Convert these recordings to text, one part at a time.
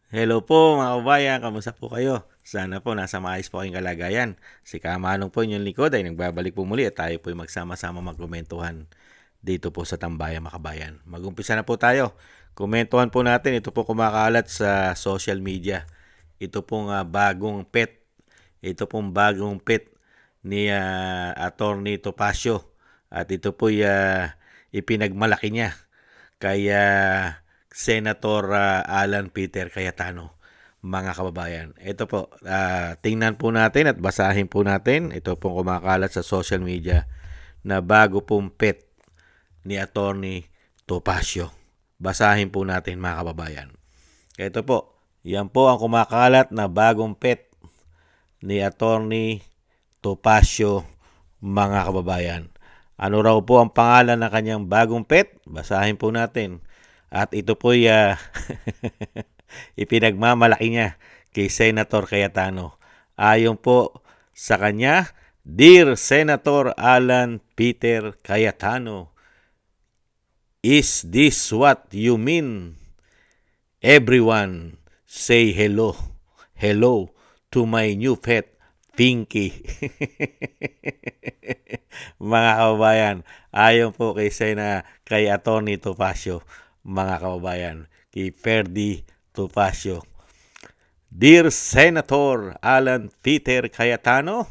Hello po mga kabayan, kamusta po kayo? Sana po nasa maayos po kayong kalagayan. Si Kamanong po inyong likod ay nagbabalik po muli at tayo po ay magsama-sama magkomentuhan dito po sa Tambayan Makabayan. Mag-umpisa na po tayo. Komentuhan po natin, ito po kumakalat sa social media. Ito pong bagong pet. Ito pong bagong pet ni Attorney Topacio. At ito po ipinagmalaki niya kay Senator Alan Peter Cayetano, mga kababayan. Ito po, tingnan po natin at basahin po natin. Ito pong kumakalat sa social media na bago pong pet ni Attorney Topacio. Basahin po natin mga kababayan. Ito po, yan po ang kumakalat na bagong pet ni Attorney Topacio, mga kababayan. Ano raw po ang pangalan ng kanyang bagong pet? Basahin po natin. At ito po ipinagmamalaki niya kay Senator Cayetano. Ayon po sa kanya, Dear Senator Alan Peter Cayetano, is this what you mean? Everyone say hello. Hello to my new pet, Pinky. Mga kababayan, ayon po kay Atty. Topacio, mga kababayan, kay Ferdy Topacio. Dear Senator Alan Peter Cayetano,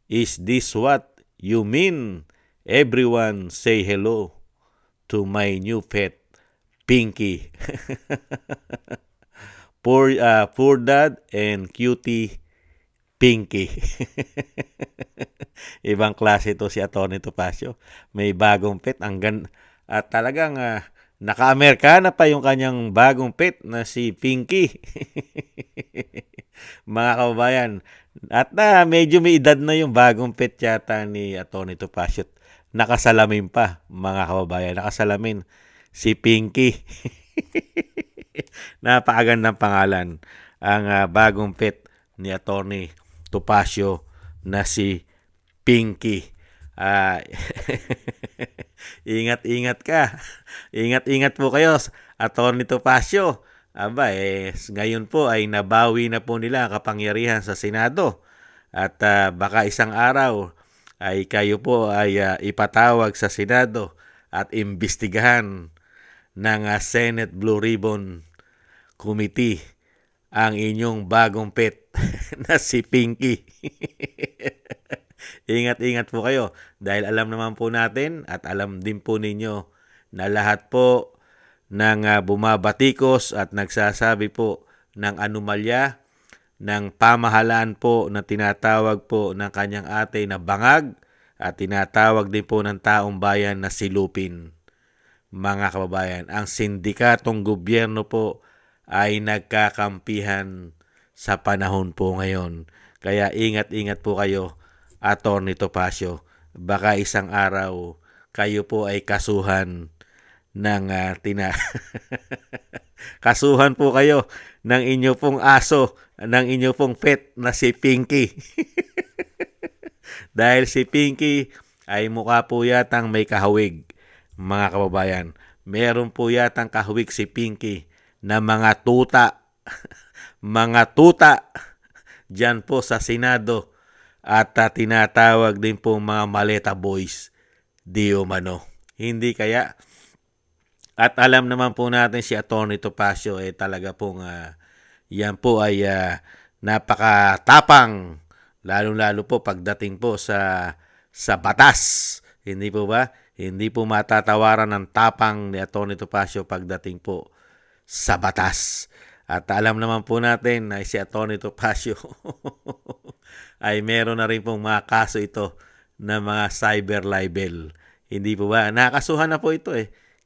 is this what you mean? Everyone say hello to my new pet, Pinky. Poor dad and cutie Pinky. Ibang klase to si Atty. Topacio. May bagong pet. At talagang naka-Amerikana pa yung kanyang bagong pet na si Pinky. Mga kababayan. At medyo may edad na yung bagong pet yata ni Atty. Topacio. Nakasalamin pa, mga kababayan. Nakasalamin si Pinky. Napakagandang pangalan. Ang bagong pet ni Atty. Topacio na si Pinky. Uh, ingat-ingat ka. Ingat-ingat po kayo, Atty. Topacio. Ngayon po ay nabawi na po nila ang kapangyarihan sa Senado. At baka isang araw ay kayo po ay ipatawag sa Senado at imbestigahan ng Senate Blue Ribbon Committee ang inyong bagong pet na si Pinky. Ingat-ingat po kayo dahil alam naman po natin at alam din po ninyo na lahat po ng bumabatikos at nagsasabi po ng anomalya ng pamahalaan po na tinatawag po ng kanyang ate na bangag at tinatawag din po ng taong bayan na silupin. Mga kababayan, ang sindikatong gobyerno po ay nagkakampihan sa panahon po ngayon. Kaya ingat-ingat po kayo, Atty. Topacio. Baka isang araw kayo po ay kasuhan ng kasuhan po kayo ng inyo pong aso, ng inyo pong pet na si Pinky. Dahil si Pinky ay mukha po yatang may kahawig, mga kababayan. Meron po yatang kahawig si Pinky na mga tuta. Mga tuta dyan po sa Senado at tinatawag din po mga maleta boys di umano. Hindi kaya? At alam naman po natin si Atty. Topacio talaga pong yan po ay napakatapang, lalong-lalo po pagdating po sa batas. Hindi po ba? Hindi po matatawaran ng tapang ni Atty. Topacio pagdating po sa batas. At alam naman po natin na si Atty. Topacio ay meron na rin pong mga kaso ito na mga cyber libel. Hindi po ba? Nakasuhan na po ito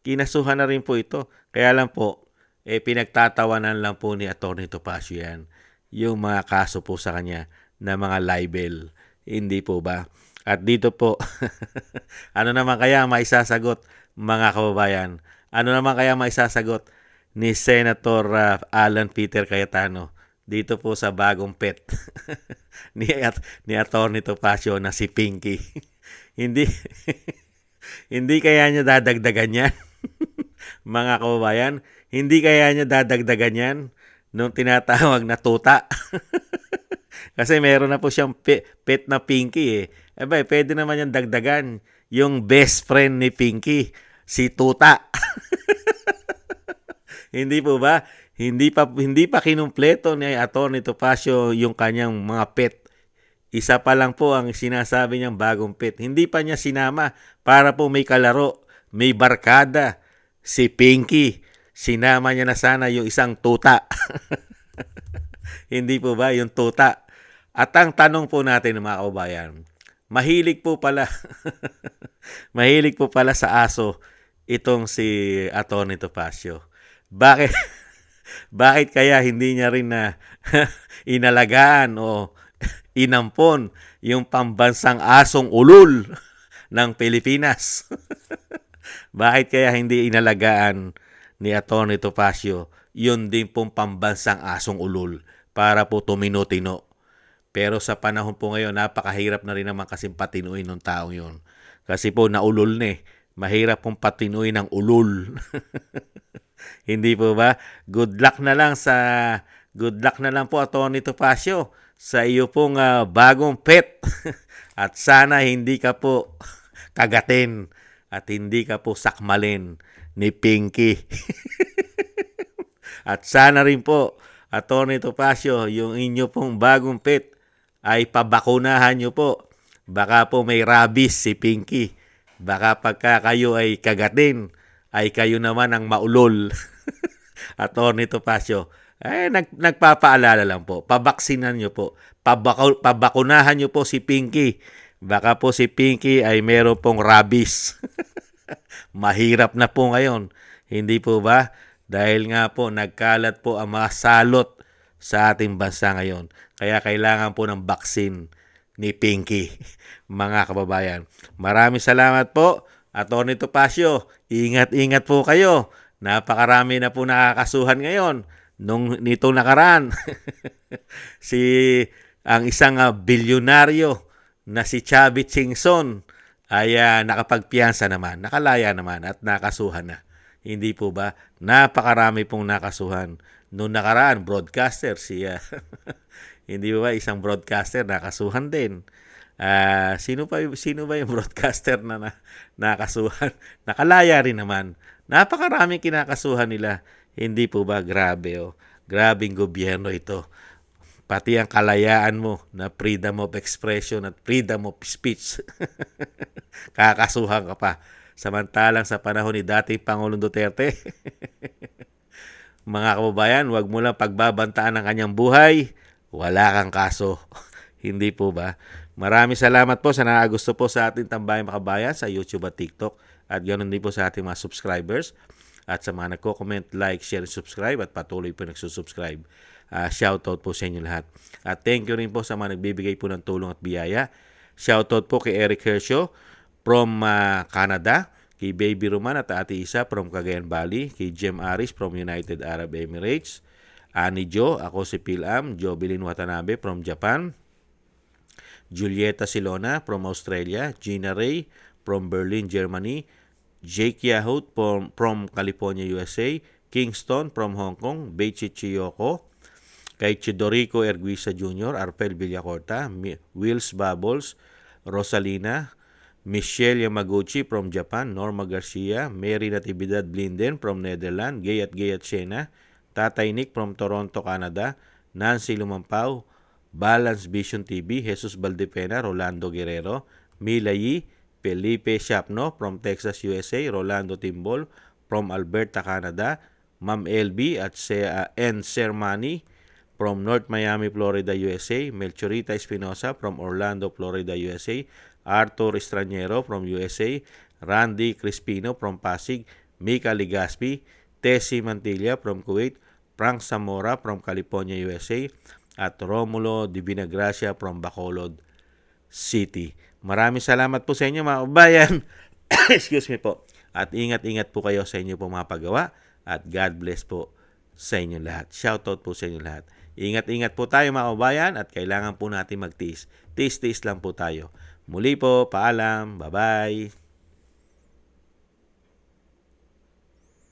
Kinasuhan na rin po ito. Kaya lang po, pinagtatawanan lang po ni Atty. Topacio yan. Yung mga kaso po sa kanya na mga libel. Hindi po ba? At dito po, ano naman kaya maisasagot, mga kababayan? Ano naman kaya maisasagot ni Senator Alan Peter Cayetano dito po sa bagong pet ni Atty. Topacio na si Pinky? hindi hindi kaya niya dadagdagan yan? Mga kababayan, hindi kaya niya dadagdagan yan nung tinatawag na tuta. Kasi meron na po siyang pet na Pinky eh. Abay, pwede naman yung dagdagan yung best friend ni Pinky, si Tuta. Hindi po ba? Hindi pa kinumpleto ni Atty. Topacio yung kanyang mga pet. Isa pa lang po ang sinasabi niyang bagong pet. Hindi pa niya sinama para po may kalaro, may barkada, si Pinky. Sinama niya na sana yung isang tuta. Hindi po ba yung tuta? At ang tanong po natin mga kababayan, mahilig po pala mahilig po pala sa aso itong si Atty. Topacio. Bakit bakit kaya hindi niya rin na inalagaan o inampon yung pambansang asong ulol ng Pilipinas? Bakit kaya hindi inalagaan ni Atty. Topacio yun din pong pambansang asong ulol para po tumino-tino? Pero sa panahon po ngayon, napakahirap na rin naman kasi patinuin ng taong yun. Kasi po naulol na eh. Mahirap pong patinuin ng ulol. Hindi po ba? Good luck na lang po Atty. Topacio sa iyo pong bagong pet. At sana hindi ka po kagatin at hindi ka po sakmalin ni Pinky. At sana rin po Atty. Topacio, yung inyo pong bagong pet ay pabakunahan nyo po. Baka po may rabies si Pinky. Baka pagka kayo ay kagatin, ay kayo naman ang maulol. Atty. Topacio, nagpapaalala lang po. Pabaksinan nyo po. Pabakunahan nyo po si Pinky. Baka po si Pinky ay meron pong rabies. Mahirap na po ngayon. Hindi po ba? Dahil nga po, nagkalat po ang mga salot sa ating bansa ngayon. Kaya kailangan po ng baksin ni Pinky, mga kababayan. Maraming salamat po, Atty. Topacio. Ingat-ingat po kayo. Napakarami na po nakakasuhan ngayon. Nito nakaraan, ang isang bilyonaryo na si Chubby Chingson ay nakapagpiyansa naman, nakalaya naman at nakasuhan na. Hindi po ba? Napakarami pong nakasuhan. Noong nakaraan, broadcaster hindi ba isang broadcaster nakasuhan din. Sino ba yung broadcaster na nakasuhan? Nakalaya rin naman. Napakaraming kinakasuhan nila. Hindi po ba? Grabe oh. Grabing gobyerno ito. Pati ang kalayaan mo na freedom of expression at freedom of speech. Kakasuhan ka pa. Samantalang sa panahon ni dating Pangulong Duterte, mga kababayan, wag mo lang pagbabantaan ang kanyang buhay, wala kang kaso. Hindi po ba? Maraming salamat po sa nakagusto po sa ating Tambayang Makabayan sa YouTube at TikTok. At ganoon din po sa ating mga subscribers. At sa mga nagko-comment, like, share, subscribe at patuloy po nagsusubscribe. Shoutout po sa inyo lahat. At thank you rin po sa mga nagbibigay po ng tulong at biyaya. Shoutout po kay Eric Hershaw from Canada, kay Baby Roman at Ate Isa from Cagayan Valley, kay Jem Aris from United Arab Emirates, Ani Jo, ako si Pilam, Jovelyn Watanabe from Japan, Julieta Silona from Australia, Gina Ray from Berlin, Germany, Jake Yahut from California, USA, Kingston from Hong Kong, Beichi Chiyoko, kay Chidorico Erguisa Jr., Arpel Villacorta, Wills Bubbles, Rosalina, Michelle Yamaguchi from Japan, Norma Garcia, Mary Natividad Blinden from Netherlands, Gayat Shena, Tatay Nick from Toronto, Canada, Nancy Lumampaw, Balance Vision TV, Jesus Valdepena, Rolando Guerrero, Mila Yi, Felipe Shapno from Texas, USA, Rolando Timbol from Alberta, Canada, Ma'am LB at Sir Manny from North Miami, Florida, USA, Melchorita Espinosa from Orlando, Florida, USA, Arthur Estraniero from USA, Randy Crispino from Pasig, Mika Ligaspi, Tessie Mantilla from Kuwait, Frank Zamora from California, USA, at Romulo Divinagracia from Bacolod City. Maraming salamat po sa inyo mga kabayan. Excuse me po. At ingat-ingat po kayo sa inyo po mga paggawa at God bless po sa inyo lahat. Shoutout po sa inyo lahat. Ingat-ingat po tayo mga kabayan at kailangan po natin magtiis. Tiis-tiis lang po tayo. Muli po, paalam. Bye-bye.